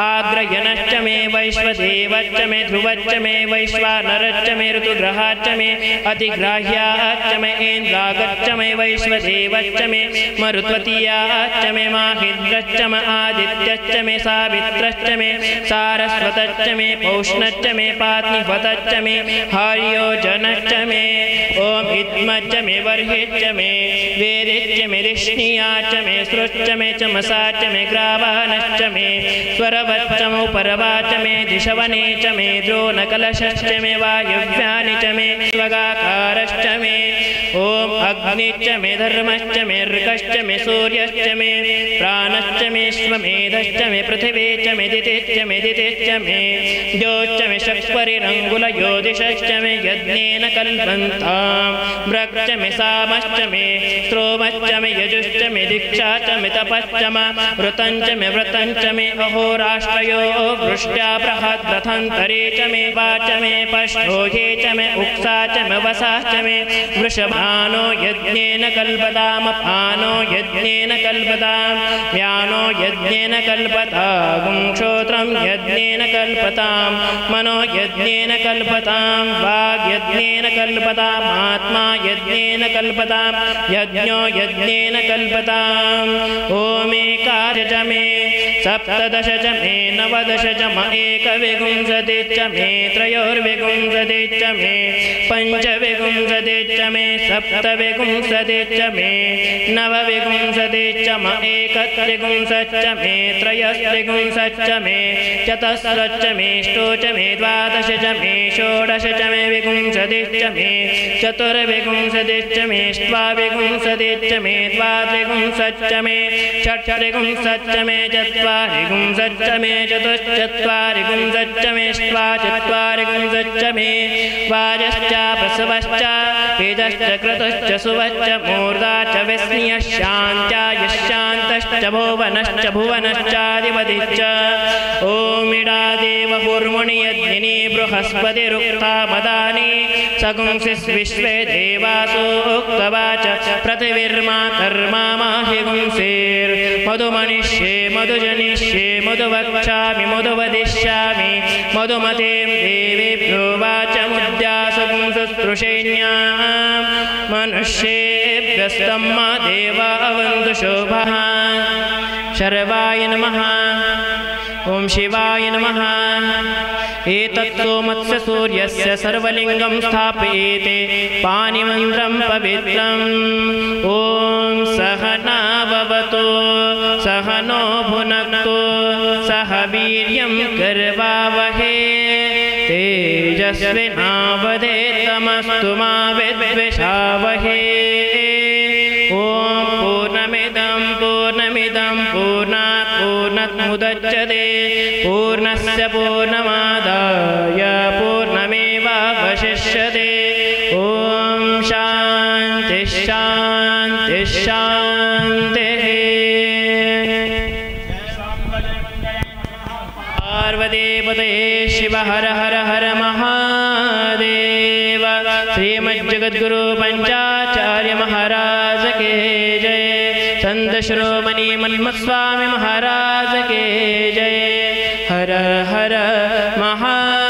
Speaker 3: आग्रयनश्च मे वैश्वदेवश्च मे ध्रुवश्च मे वैश्वानरश्च मे ऋतुग्रहाश्च मे अतिग्राह्याश्च मे इन्द्रागश्च मे वैश्वदेवश्च मे मरुत्वतीयाश्च मे माहिन्द्रश्च मे आदित्यश्च मे सावित्रश्च मे सारस्वतश्च मे पौष्णश्च मे पात्निपतश्च मे हर्योजनश्च मे ॐ इद्मश्च मे वर्हिश्च मे वेदिश्च मे ऋष्णियाश्च मे सृश्च मे चमसाश्च मे ग्रावानश्च मे स्वरवच्च मे उपरवाच मे दिशवने च मे द्रोणकलशश्च मे वायव्यानि च मे स्वगाकारश्च मे ॐ अग्निश्च मे धर्मश्च मे ऋकश्च मे सूर्यश्च मे प्राणश्च मे श्वमेधश्च मे पृथिवी च मे दितिश्च मे दितिश्च मे द्योश्च मे शक्परिरङ्गुलयोदिशश्च मे यज्ञेन कल्पन्तां व्रक्च मे सामश्च मे स्त्रोमश्च मे यजुश्च मे दीक्षा च मे तपश्च मे व्रतं च मे व्रतं च मे अहोराष्ट्रयो वृष्ट्या बृहद्रथन्तरे च मे वाच मे पश्चोहे च मे उक्सा च मे वसाश्च मे वृषभानो यज्ञेन कल्पताम पानो यज्ञेन कल्पतां व्यानो यज्ञेन कल्पतां गुंक्षोत्रं यज्ञेन कल्पतां मनो यज्ञेन कल्पतां वाग् यज्ञेन कल्पतां आत्मा यज्ञेन कल्पतां यज्ञो यज्ञेन कल्पतां ओमेकादश च मे सप्तदश च मे नवदश च मे एकविंशति च मे त्रयोर्विंशति च मे पञ्चविंशति च मे सप्तविंशति च मे नवविंशति च मे एकत्रिंशत् च मे त्रयस्त्रिंशत् च मे चतुस्रश्च मे अष्टोच मे द्वादश च मे षोडश च मे विंशति च मे चतुर्विंशति च मे अष्टाविंशति च मे द्वात्रिंशत् च मे षट्त्रिंशत् च मे चत्वारिंशत् च मे चतुश्चत्वारिंशत् च मे अष्टाचत्वारिंशत् च मे वाजश्च प्रसवश्च वेदश्च क्रतुश्च सुवश्च मूर्धा च विस्मयश्चान्त्या यश्चान्तश्च भुवनश्च भुवनश्चाधिपतिश्च ॐ इडा देवहुर्मुनि यज्ञिनी बृहस्पतिरुक्ता मदानि सगुंसिस् विश्वे देवासो उक्तवाच पृथिवीर्मातर्मा माहि गुंसेर्मधुमनिष्ये मधुजनिष्ये मधुवक्ष्यामि मधुवदिष्यामि मधुमतीं देवेभ्यो वाचमुद्यासु पुंसुस्तृषेण्यां मनुष्येभ्यस्तं मा देवा अवन्तु शोभः शर्वाय नमः ॐ शिवाय नमः एतत्तो मत्स्य सूर्यस्य सर्वलिङ्गं स्थापयेते पानिमन्त्रं पवित्रम् ॐ सहनाववतु सहनो भुनक्तु सह वीर्यं करवावहे तेजस्विनावधेतमस्तु मा विद्विषावहे ॐ पूर्णमिदं पूर्णात् पूर्णमुदच्यते पूर्णस्य पूर्णमादाय पूर्णमेवावशिष्यते ॐ शान्ति शान्ति शान्तिः पार्वतीपतये शिव हर हर हर महादेव श्रीमज्जगद्गुरु पंचाचार्य महाराज के जय संत शिरोमणि मन्मस्वामी महाराज के जय हर हर महादेव।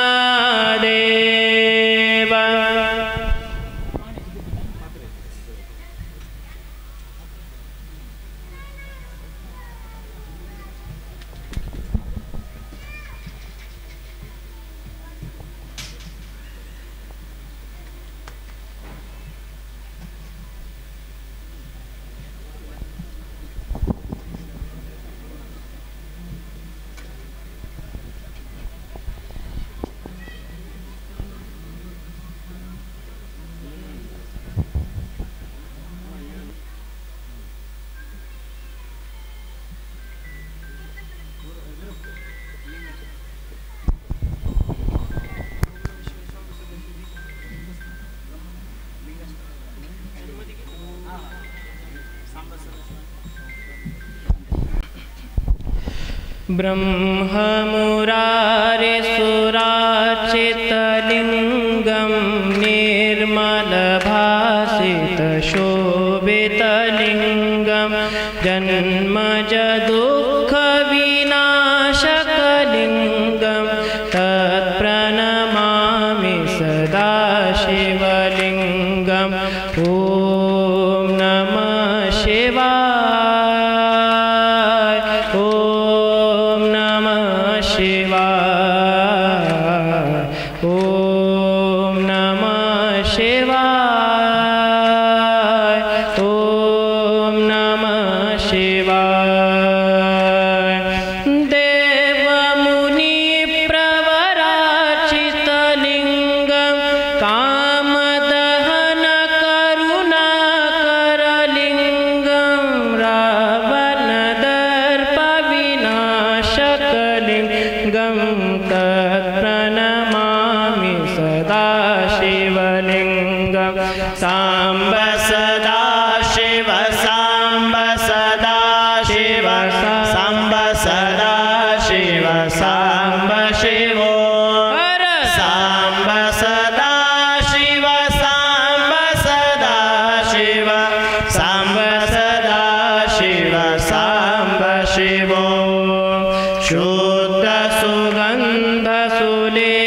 Speaker 3: ब्रह्ममुरारिसुरार्चितलिङ्गं निर्मलभासितशोभितलिङ्गं जन्मजदुःखविनाशकलिङ्गं तत्प्रणमामि सदा शिवलिङ्गम् ॐ नमः शिवाय ॐ नमः शिवाय ॐ नमः शिवाय ॐ नमः शिवाय देवमुनिप्रवराचितलिङ्गं कामदहनकरुणाकरलिङ्गं रावणदर्पविनाशकलिङ्गं तत्प्रणमामि सदा शिवलिङ्गं साम्ब सदा शिव साम्ब सदा शिव साम्ब सदा शिव साम्ब शिवो साम्ब सदा शिव साम्ब सदा शिव साम्ब सदा शिव साम्ब शिवो शुद्ध सुगन्ध सुलेपितलिङ्गं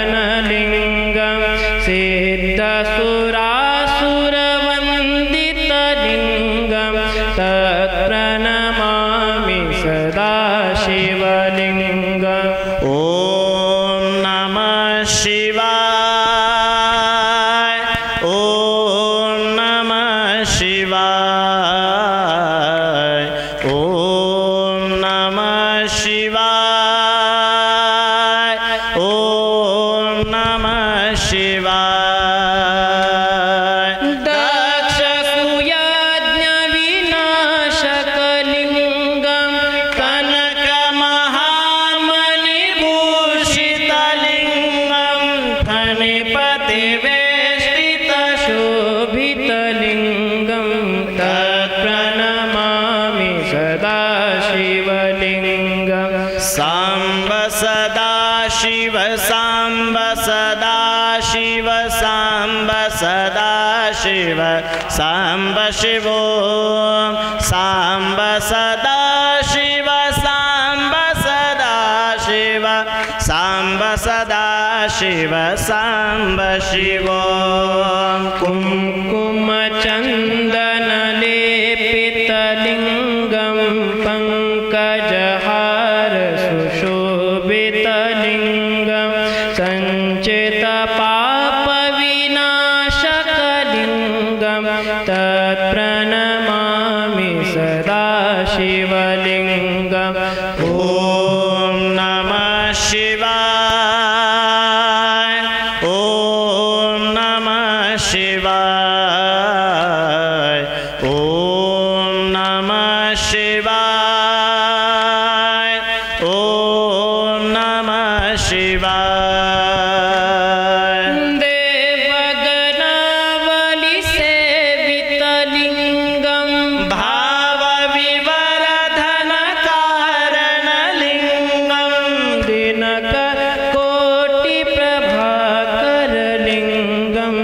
Speaker 3: बुद्धिविवर्धनकारणलिङ्गं सिद्धसुरासुरवन्दितलिङ्गं तत्प्रणमामि सदा शिवलिङ्गम् ॐ नमः शिवाय ॐ नमः शिवाय ॐ नमः शिवाय ॐ नमः शिवाय दक्षसूयाज्ञविनाशकलिङ्गं कनकमहामणिभूषितलिङ्गं फणिपतिवेष्टितशोभितलिङ्गं तत्प्रणमामि सदा शिवलिङ्गं साम्ब सदा शिव साम्ब सदा शिव साम्ब सदा शिव साम्ब शिवो साम्ब सदा शिव साम्ब सदा शिव साम्ब सदा शिव साम्ब शिवो कुङ्कुमचन्दनलेपितलिङ्गं तत्प्रणमामि सदा शिवलिङ्गम् ॐ नमः शिवाय ॐ नमः शिवाय ॐ नमः शिवाय ॐ नमः शिवाय देवगणावलिसेवितलिङ्गं भावविवरधनकारणलिङ्गं दिनकरकोटिप्रभाकरलिङ्गं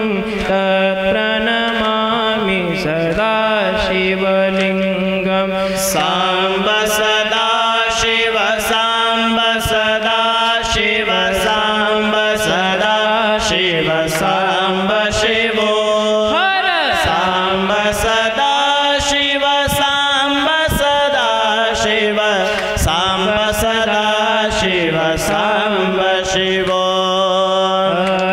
Speaker 3: तत्प्रणमामि सदा शिवलिङ्गं साम्ब सदा शिव साम्ब सदा शिव साम्ब सदा शिव साम्ब शिवो हर साम्ब सदा शिव साम्ब सदा शिव साम्ब सदा शिव साम्ब शिवो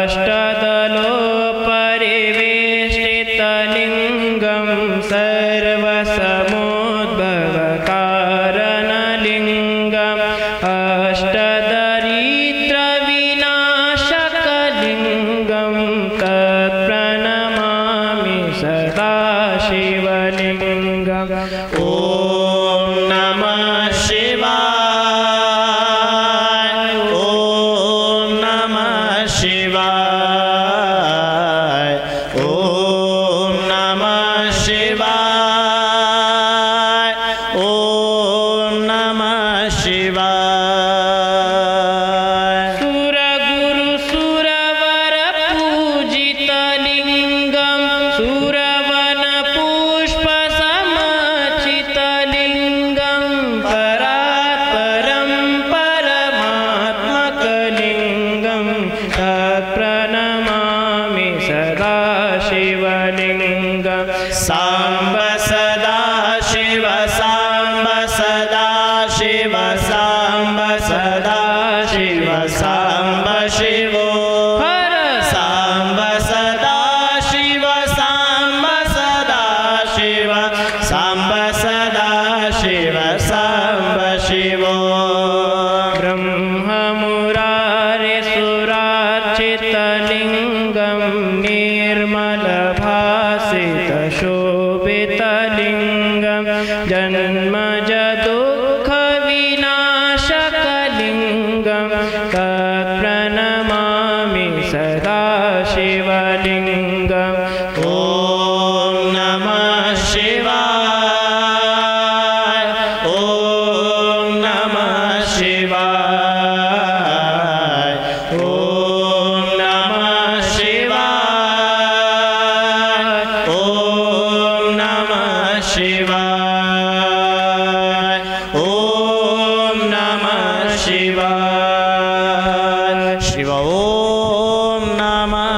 Speaker 3: अष्टदलोपरिवेष्टितलिङ्गं सर्वसमोद्भवकारणलिङ्गम् अष्टदरिद्रविनाशकलिङ्गं तत्प्रणमामि सदा शिवलिङ्गम् ॐ नमः शिवाय ॐ नमः शिवाय ॐ नमः शिवाय ॐ नमः शिवाय सुरगुरुसुरवरपूजितलिङ्गं सुरवनपुष्पसमर्चितलिङ्गं परात्परं परमात्मकलिङ्गं तत्प्रणमामि सदा शिवलिङ्गं साम्ब सदा शिव साम्ब सदा शिव साम्ब सदा शिव साम्ब शिवो हर साम्ब सदा शिव साम्ब सदा शिव साम्ब सदा शिव साम्ब शिवो ब्रह्ममुरारे सुरार्चितलिङ्गं निर्मलभासितशोभितलिङ्गं जन्मज दुःखविनाशकलिङ्गं तत्प्रणमामि सदा शिवलिङ्गम् ॐ नमः शिवाय ॐ नमः शिवाय ॐ नमः शिवाय ॐ नमः शिवाय ॐ नमः शिवाय शिव ॐ नमः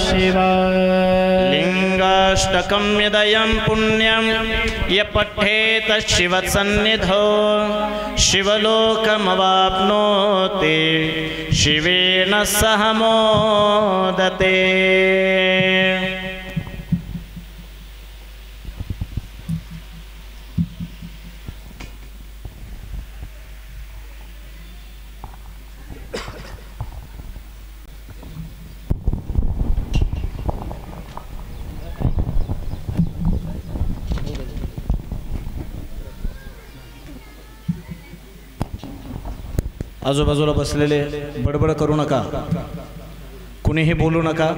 Speaker 3: शिवाय लिङ्गाष्टकं यदयं पुण्यं य पठेत शिवसन्निधौ शिवलोकमवाप्नोति शिवेन सह मोदते
Speaker 1: आजूबाजूला बसलेले बडबड करू नका, कुणीही बोलू नका.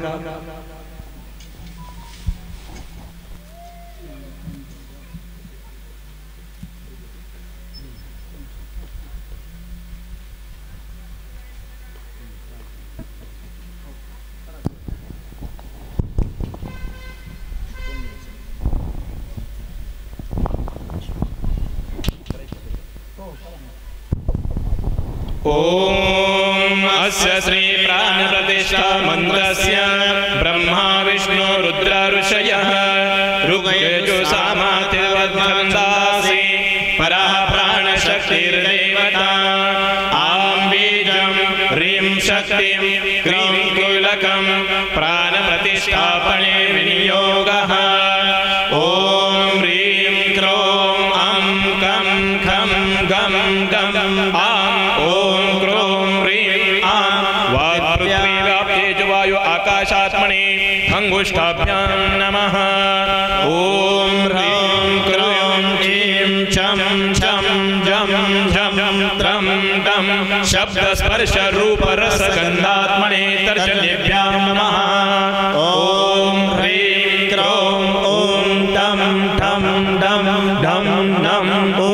Speaker 3: ओम अस्य श्री प्राणप्रतिष्ठा मंत्रस्य ब्रह्मा विष्णु रुद्र ऋषयः ऋग्यजु सामातिर्वद्वन्दासि परा प्राणशक्तिर्देवता आं बीजं ह्रीं शक्तिं क्रीं कीलकं प्राणप्रतिष्ठापने विनियोगः पुष्टाभ्यां नमः ॐ ह्रीं क्रों ऐं चं छं जं झं त्रं टं शब्दस्पर्शरूपरसगन्धात्मने तर्जनेभ्यां नमः ॐ ह्रीं क्रों ॐ तं ठं डं ढं नं ॐ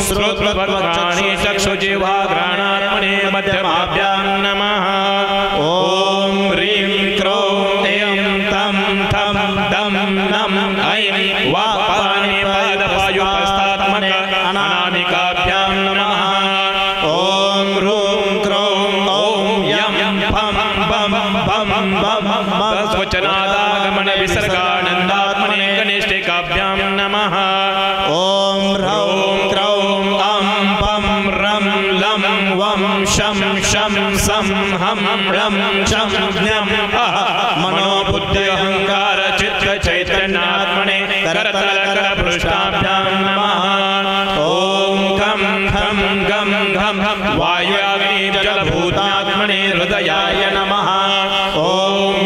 Speaker 3: श्रोत्रवक्त्राणि चक्षुजिह्वाघ्राणात्मने मध्यमाभ्यां नमः ॐ ह्रीं क्रों ऐं तं थं दं नं ऐं वाक्पाणिपादपायुपस्थात्मने अनामिकाभ्यां नमः ॐ ह्रूं क्रों ॐ यं फं बं बं बं स्वचनादागमन विसर्गानन्दात्मने कनिष्ठिकाभ्यां नमः ॐ ह्रौं क्रों अं पं रं लं वं शं शं सं हं रं चं ज्ञं मनोबुद्ध्यहङ्कार चित्तचैतन्यात्मने करतलकरपृष्ठाभ्यां नमः ॐ खं खं गं घं वायुयाग्निजलभूतात्मने हृदयाय नमः ॐ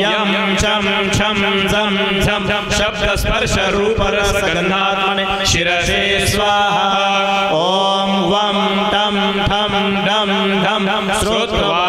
Speaker 3: यं चं छं झं झं शब्दस्पर्शरूपरसगन्धात्मने शिरसे स्वाहा ॐ वं तं ठं डं धं श्रोत्रवा